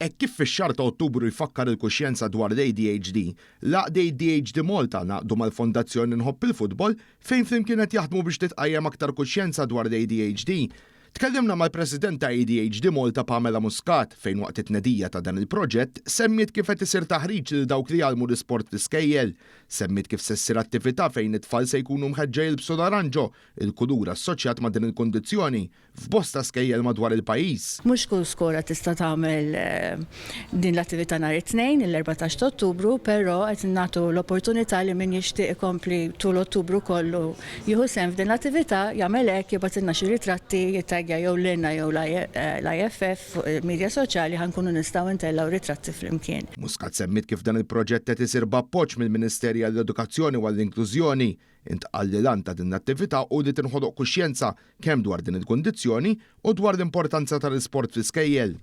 E kif fix-xahar ta' Ottubru jfakkar il-kuxjenza dwar l-ADHD, laqda ADHD Malta naqdu mal-Fondazzjoni Nħobb il-Futbol fejn flimkien qed jaħdmu biex titqajjem aktar kuxjenza dwar l-ADHD. Tkellimna mal-President ta' ADHD Malta Pamela Muscat fejn waqt it-tnedija ta' dan il-proġett semmiet kif qed isir taħriġ lil dawk li jgħallmu l-isport fl-iskejjel, semmiet kif se ssir attività fejn it-tfal se jkunu mħeġġej jilbsu l-aranġo, il-kulur assoċjat ma' din il-kondizzjoni f'bosta skejjel madwar il-pajjiż. Mhux kull skola tista' tagħmel din l-attività nhar it-tnejn il-14 ta' Ottubru, però qed nagħtu l-opportunità li min jixtieq ikompli tul Ottubru kollu jieħu sehem f'din l-attività jagħmel hekk jibgħatilna xi ritratti jew l-inna jew l-IFF media soċjali ħankunu nistgħu ntellaw ritratti flimkien. Muscat semmit kif dan il-proġett qed isir b'appoġġ mill-Ministeri għall-Edukazzjoni u għall-Inklużjoni. Intqal li lan ta' din l-attività u li tinħoloq kuxjenza kemm dwar din il-kundizzjoni u dwar l-importanza tal-isport fl-iskejjel.